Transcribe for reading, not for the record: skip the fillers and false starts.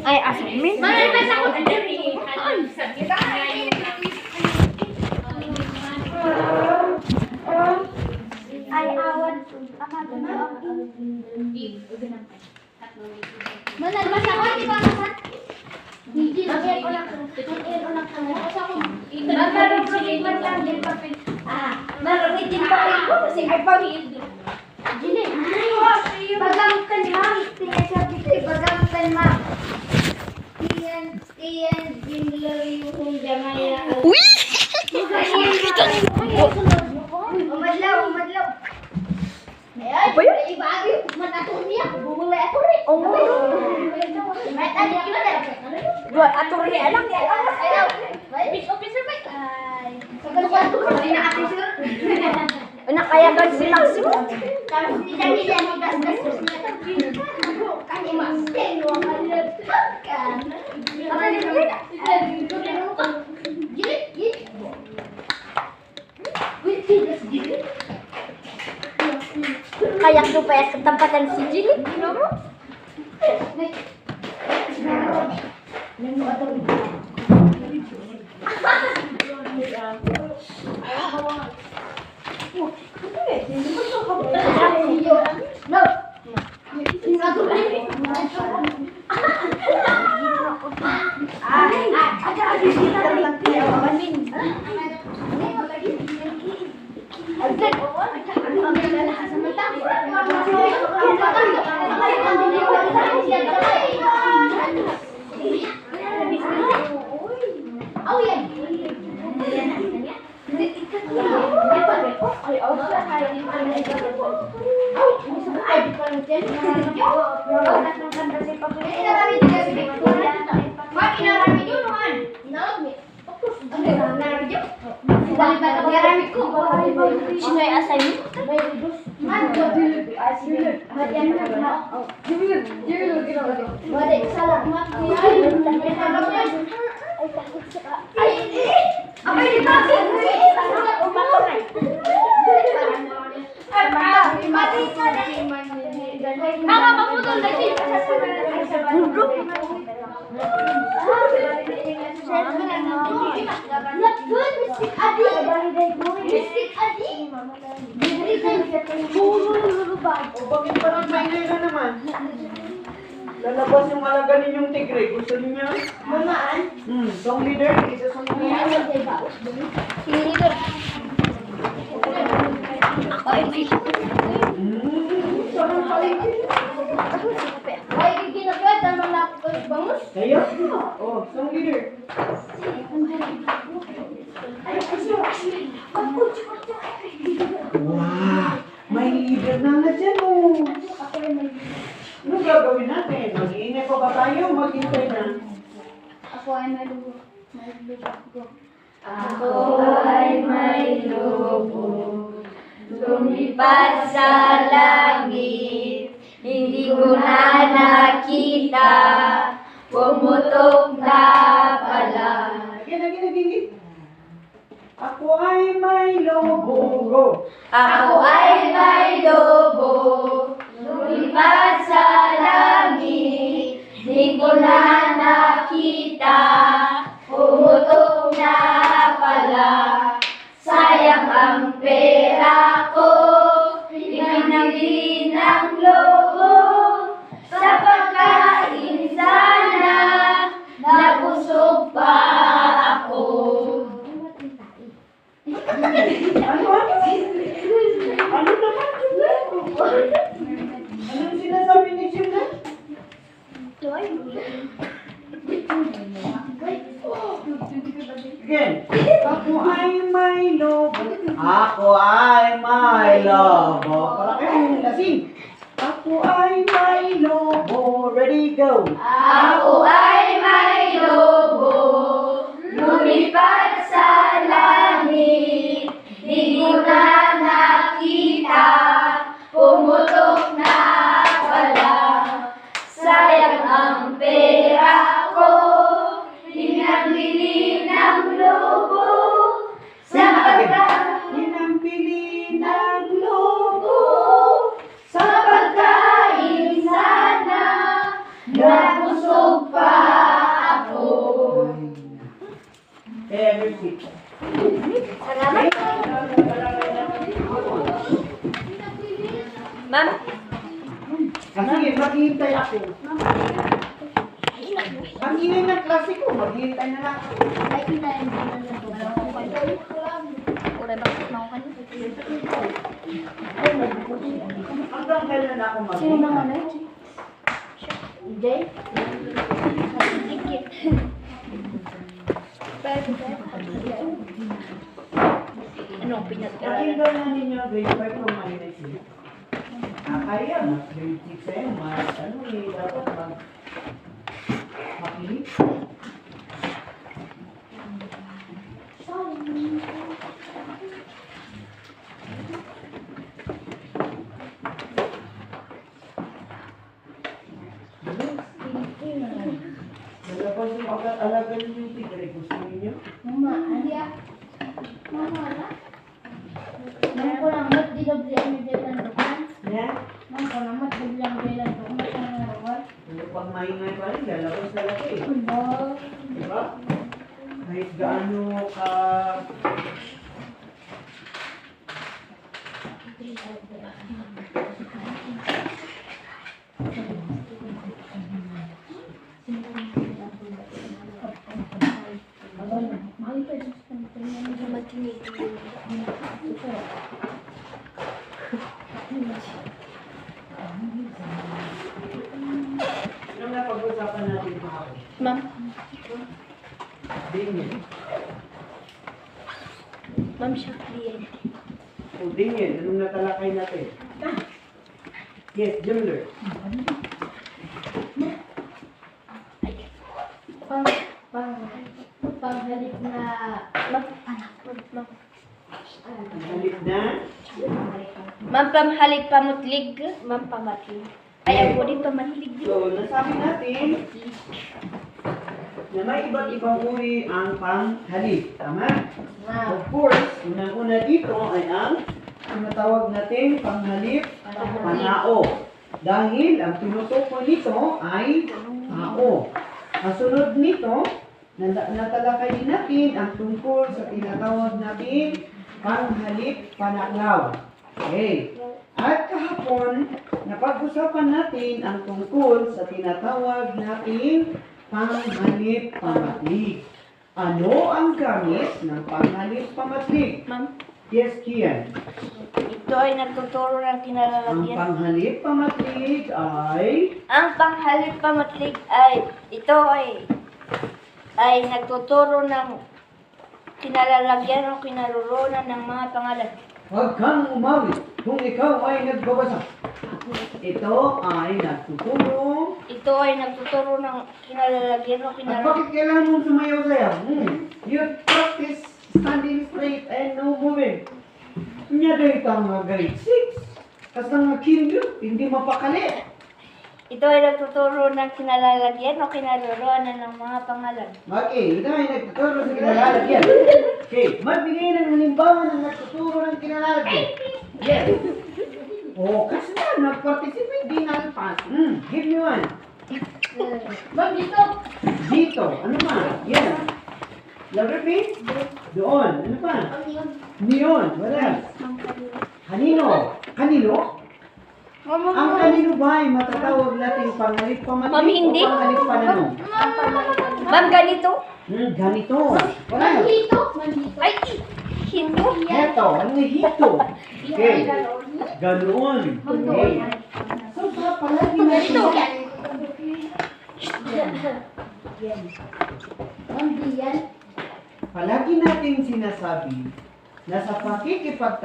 Ay, assignment? Ay, awan. Manalbas ako, di ba naman? Hindi lang. Marunong din pa rin ko kasi may pamilya. Jine, bagamkan ma'am. Sabi ko, bagamkan ma'am. Tiyan, ginlari yung jamaya. Uy! Umadlaw. Ay, ibagi, manato niya. Bumulay ako rin. May tali ka na. Dua, ato rin alam niya. Peace officer ba? Ay. Sagal-sagal ko rin na ating sir. Anak kaya gan si Maximo. Tapos tidak niya magdasdas niya. Kani mas-ten, wakalap ka. Apa ni kita? Gini. Kayak lupa ya ketempatan si Jili. Sinoy assignment? Bakit parang maingay ka naman? Lalabas yung alaga ninyong tigre. Gusto niyo? Mamaan? Song leader. Isa song leader. Sarang paligid. Ay, ginagawa. Tama na ako kayo bangus. Kayo? Oh, song leader. Wow! May leader na nga dyan, oh. Ano gagawin natin? Mag-iinay pa ba tayo? Mag-iintay na. Ako ay may lugo. Ako ay may lobo, lumipad sa langit, hindi ko na nakita, pumutok na pala. Lagi. Ako ay may lobo. Go. Ako ay may lobo, lumipad sa langit, hindi ko na nakita, pumutok na pala. Sayang ang pera ko, pinanggili ng lobo, sa pagkain sana, nabusog pa ako. Ano naman yun? Anong sinasabi ni Jim na? Again. Ako ay may lobo. Ako ay may lobo. Para kayo lasing. Ako ay may lobo. Ready, go. Ako ay may lobo, lumipad sa langit, di ko na nakita, pumutok na pala. Sayang ang pera ko, pinangbili ng lobo, sa pagkain Yan ang pili ng Ma'am, Sige, maghihintay ako. Ang ingay ng klase ko, maghihintay na lang ako. uray bakit na ako kanina? Hanggang kailan ako Sino maghihintay? naman eh? Jay? Ano, pinag-aralan? Pakinggan na ninyo, grade 5 kung malinis sila. Kaya, mas grade 6 sa'yo, mas ano eh, dapat makinig. Nalabas yung pag-alaga ninyo yung tigre, gusto ninyo? Mama, Alia. Mama, wala. Mama ko lang, ba't di daw bigyan ni Dylan doon? Yan. Mama ko lang, ba't di bigyan Dylan doon? Ba't ang narawal? Ano pang maingay pa rin, lalabas na laki eh. Ano? Diba? Kahit gaano ka... Ano nga pag-usapan natin kahapon? Ma'am, Dingin. ma'am siya client. O dingin, anong natalakay natin? Yes, Jumler. Paghalip na... Halip na. Ma'am, pamhalik pamutlig. Ma'am, pamatlig. Ay, ako din pamatlig. So, nasabi natin na may iba't ibang uri ang panghalip. Tama? Of course, unang-una dito ay ang tinatawag natin panghalip panao. Dahil ang tinutukoy nito ay tao. Kasunod nito, natalakay din natin ang tungkol sa tinatawag natin panghalip panaklaw. Okay. At kahapon, napag-usapan natin ang tungkol sa tinatawag natin panghalip pamatlig. Ano ang gamit ng panghalip pamatlig? Ma'am, Yes, Kian. ito ay nagtuturo ng Ang kinalalagyan. panghalip pamatlig ay... Ang panghalip pamatlig ay, ito ay nagtuturo ng kinalalagyan o kinaroroonan ng mga pangalan. Huwag kang umawi kung ikaw ay nagbabasa. Ito ay nagtuturo. Ito ay nagtuturo ng kinalalagyan o At kinaroroonan. bakit kailangan mong sumayaw-sayaw? You practice standing straight and no moving. Nya dahil ang mga grade 6. Kasi ang kinyo, hindi mapakali. Ito ay nagtuturo ng kinalalagyan o kinaroroonan ng mga pangalan. Okay, ito ay nagtuturo sa kinalalagyan. Okay, magbigay ng halimbawa ng nagtuturo ng kinalalagyan. Yes. Oh, kasi na, nag-participate din ang pass. Give me one. Ma'am, dito. Dito, ano pa? Yes. Letter P? Doon. Ano pa? Neon. What else? Kanino? Kanino? Ang kanino ba ay matatawag natin panghalip pamalit Ma'am, hindi. o panghalip pananong? Ma'am, ganito? Ganito. Wala. Mandito. Mandito. Ay, hinto. Eto, ano hito? Okay. Ganoon. Okay. So, palagi natin Ma'am, diyan. palagi natin sinasabi na sa pakikipagtapos